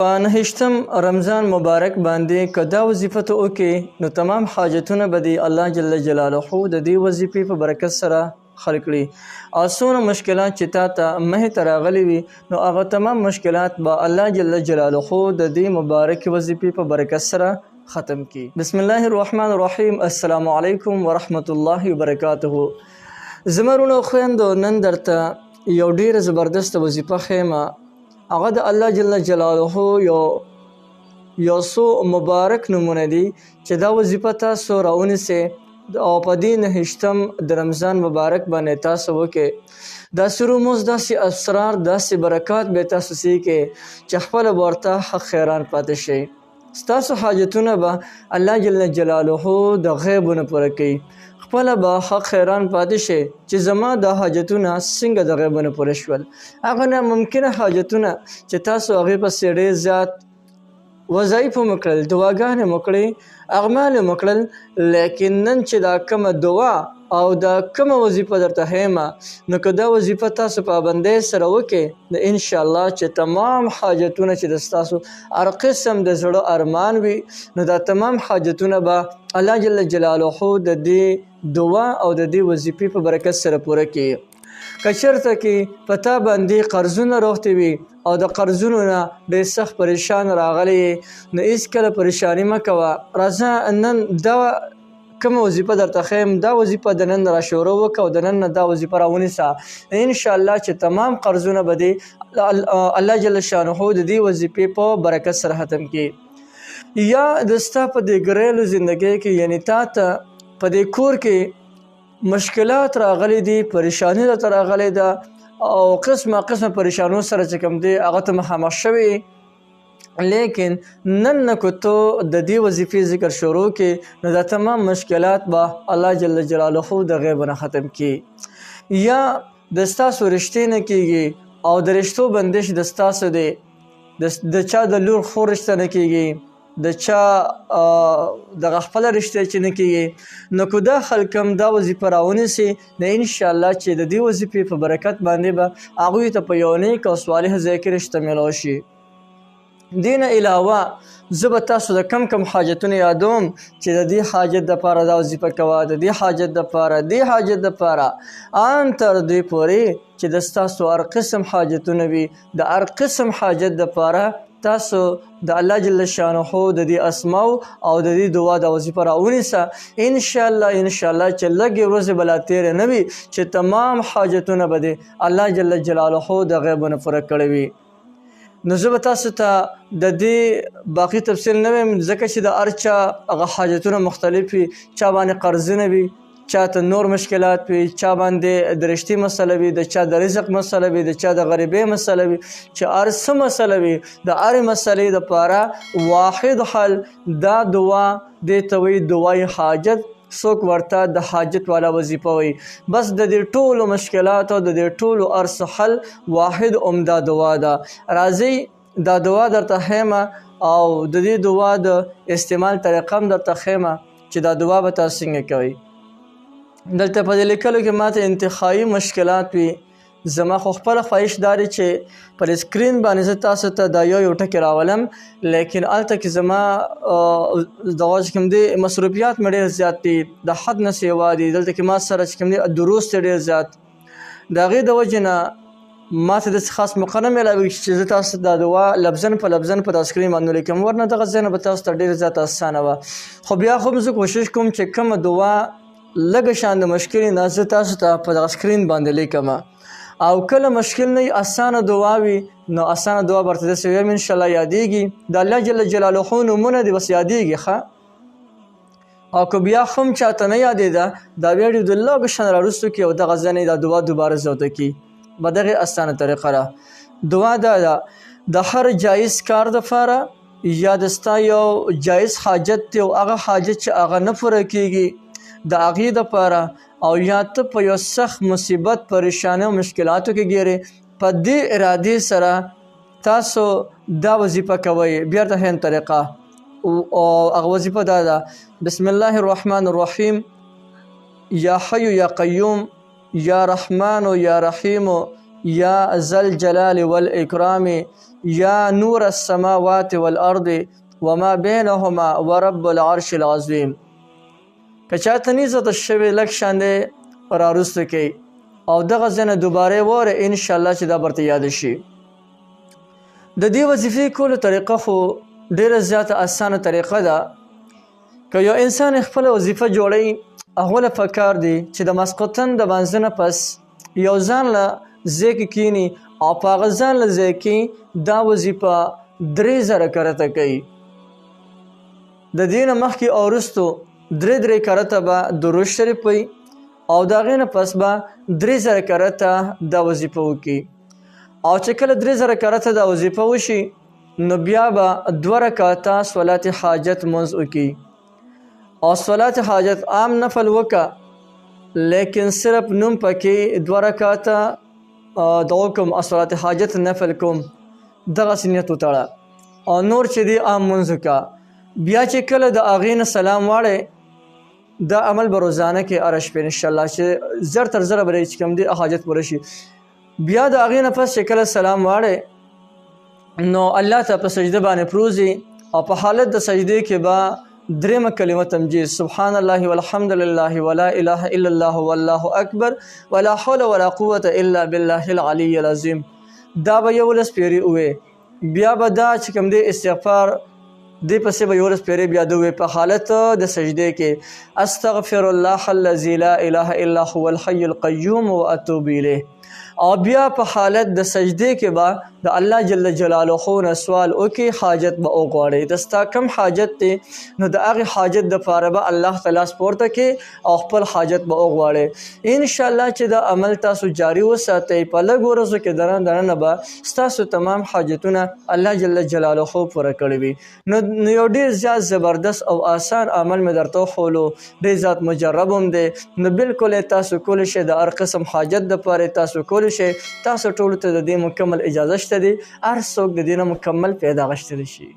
په نهشتم رمضان مبارک باندې که دا وظیفه ته وکړې نو تمام حاجتونه به دې الله جل جلاله د دې وظیفې په برکت سره حل کړي او څومره مشکلات چې تا ته مخې ته راغلي وي نو هغه تمام مشکلات به الله جل جلاله د دې مبارکې وظیفې په برکت سره ختم کړي. بسم الله الرحمن الرحیم. السلام علیکم ورحمت الله وبرکاته. زمرونو خویندو نن درته یو ډیره زبردست وظیفه ښیم. هغه د الله جل جلاله یو څو مبارک نومونه دي چې دا وظیفه تاسو راونیسئ او په دې نهشتم د رمضان مبارک باندې تاسو وکړئ. داسې رموز، داسې اسرار، داسې برکات به تاسو سیکئ چې خپله به ورته حق خیران پاتې شئ. ستاسو حاجتونه به الله جل جلاله د غیبونه پوره کوي. خپله به حق خیران پاتې شئ چې زما د حاجتونه څنګه د غیبونه پوره شول. هغه ناممکنه حاجتونه چې تاسو هغې پسې ډېر زیات وظایف مو کړل، دعاګانې مو کړې، اعمال مو کړل، لیکن نن چې دا کومه دعا او دا کومه وظیفه درته ښیم نو که دا وظیفه تاسو پابندۍ سره وکړئ نو انشاءالله چې تمام حاجتونه چې د ستاسو هر قسم د زړه ارمان وي نو دا تمام حاجتونه به الله جل جلاله د دې دعا او د دې وظیفې په برکت سره پوره کړي. که چېرته کې په تا باندې قرضونه روغتې وي او د قرضونو نه ډېر سخت پریشان راغلی نو هېڅکله پریشاني مه کوه. راځه نن دا کومه وظیفه درته ښیم، دا وظیفه د نن را شروع وکړه او د نن نه دا وظیفه راونیسه. انشاءالله چې تمام قرضونه به دې الله جل شانه د دې وظیفې په برکت سره ختم کړي. یا د ستا په دې ګریلو زندګۍ کې یعنې تا ته په دې کور کې مشکلات راغلی دي، پریشاني درته راغلی ده او قسمه پریشانو سره چې کوم دی هغه ته مخامخ شوې، لیکن نن نه که تو د دې وظیفې ذکر شروع کړې نو دا تمام مشکلات به الله جل جلاله د غیب نه ختم کړي. یا د ستاسو رشتې نه کېږي او د رشتو بندش د ستاسو دی، د چا د لور خور رشته نه کېږي، د چا دغه خپله رشته چې نه کېږي نو که دا خلک هم دا وظیفه راونیسي نو انشاءالله چې د دې وظیفې په برکت باندې به هغوی ته په یو نیک او صالح ځای کې رشته میلاو شي. دې نه علاوه زه به تاسو د کم حاجتونه یادوم چې د دې حاجت دپاره دا وظیفه کوه، د دې حاجت دپاره، دې حاجت دپاره ان تر دې پورې چې د ستاسو هر قسم حاجتونه وي د هر قسم حاجت دپاره تاسو د الله جل شانه د دې اسماء او د دې دعا د وظیفه راونیسه. انشاءالله چې لږې ورځې به لا تېرې نه وي چې تمام حاجتونه به دې الله جل جلاله د غیبونه پوره کړی وي. نو زه به تاسو ته د دې باقي تفصیل نه ویم ځکه چې د هر چا هغه حاجتونه مختلف وي، چا باندې قرضونه وي، چا ته نور مشکلات وي، چا باندې د رشتې مسله وي، د چا د رزق مسله وي، د چا د غریبۍ مسله وي، چې هر څه مسله وي د هرې مسلې دپاره واحد حل دا دعا دې ته وایي دعای حاجت. څوک ورته د حاجت والا وظیفه وایي. بس د دې ټولو مشکلاتو د دې ټولو هر څه حل واحد عمده دعا ده. راځئ دا دعا درته ښیم او د دې دعا د استعمال طریقه هم درته ښیم چې دا دعا به تاسو څنګه کوئ. دلته په دې لیکلو کې ماته انتخابي مشکلات وي. زما خو خپله خواهش دا دی چې پر سکرین باندې زه تاسو ته دا یو ټکي راولم، لیکن هلته کې زما دغه چې کوم دی مصروفیات مې ډېر زیات دي، د حد نه سیوا دي. دلته کې ما سره چې کوم دی دروس دی ډېر زیات، د هغې د وجې نه ماته داسې خاص موقع نه میلاوي چې زه تاسو دا دعا لفظن په لفظن په دا سکرین باندې ولیکم، ورنه دغه ځای نه به تاسو ته ډېر زیات اسانه وه. خو بیا خو زه کوشش کوم چې کومه دعا لږه شان د مشکل نه زه تاسو ته په دغه سکرین باندې لیکم او کله مشکل نه اسانه دعا وي نو اسانه دعا برته داسې ویم انشاءالله یادېږي. د الله جل جلاله نومونه دې بس یادېږي ښه. او که بیا هم چاته نه یادېده دا بیا د لږ شان راوروستو کې او دغه ځای نه دا دعا دوباره زده کړي په دغې اسانه طریقه ده. دعا دا ده د هر جایز کار دپاره یا د ستا یو جایز حاجت دی او هغه حاجت چې هغه نه پوره کېږي د هغې دپاره او یا ته په یو سخت مصیبت، پریشانۍ او مشکلاتو کې ګیرې په دې ارادې سره تاسو دا وظیفه کوئ. بیا ورته ښیم طریقه او هغه وظیفه دا ده: بسم الله الرحمن الرحیم، یا حی یا قیوم، یا رحمان یا رحیم، یا ذا الجلال والاکرام یا نور السماوات والارض وما بینهما ورب العرش العظیم. که چاته نیزه شوی لږ شاندې راوروسته کوي او دغه ځای نه دوباره واره انشاءالله چې دا برته یاد شي. د دې وظیفې کولو طریقه خو ډیره زیاته اسانه طریقه ده. که یو انسان خپله وظیفه جوړوي هغه له پکار دی چې د ماسخوتن د لمانځه نه پس یو ځان له ځای کې کیني او په هغه ځان له ځای کې دا وظیفه 3000 کرته کوي. د دې نه مخکې او وروستو 3 کرته به درود شریف وي او د هغې نه پس به 3000 کرته دا وظیفه وکړي. او چې کله 3000 کرته دا وظیفه وشي نو بیا به 2 رکعته صلات حاجت منځ وکړي. او صلات حاجت عام نفل وکړه لیکن صرف نوم پکې 2 رکعته دغه کوم صلات حاجت نفل کوم دغسې نیت وتړه او نور چې دی عام منځ وکړه. بیا چې کله د هغې نه سلام واړی دا عمل به روزانه کې هره شپې انشاءالله چې زر تر زره به چې کوم دی حاجت پوره شي. بیا د هغې نه پس چې کله سلام واړی نو الله ته په سجده باندې پروزي او په حالت د سجدې کې به 3 کلمه تمجید سبحان الله والحمد لله ولا اله الا الله والله اکبر ولا حول ولا قوة الا بالله العلی العظیم دا به 11 پیرې ووایې. بیا به دا چې کوم دی استغفار دې پسې به 11 پیرې بیا د ووایې په حالت د سجدې کې استغفر الله الذي لا اله الا هو الحي القیوم واتوب الیه. او بیا په حالت د سجدې کې به د الله جل جلاله نه سوال وکړي حاجت به وغواړي. د ستا کوم حاجت دی نو د هغې حاجت دپاره به الله تعالی سپورته کړي او خپل حاجت به وغواړي. انشاءالله چې دا عمل تاسو جاری وساتئ په لږ ورځو کې دننه به ستاسو تمام حاجتونه الله جل جلاله پوره کړي وي. نو یو ډېر زیات زبردست او آسان عمل مې درته وښولو، ډېر زیات مجرب هم دی. نو بلکل یې تاسو کولی شئ د هر قسم حاجت دپاره تاسو کولی شئ. تاسو ټولو ته د دې مکمل اجازه شته دی، هر څوک د دې نه مکمل پیدا غشتلی شي.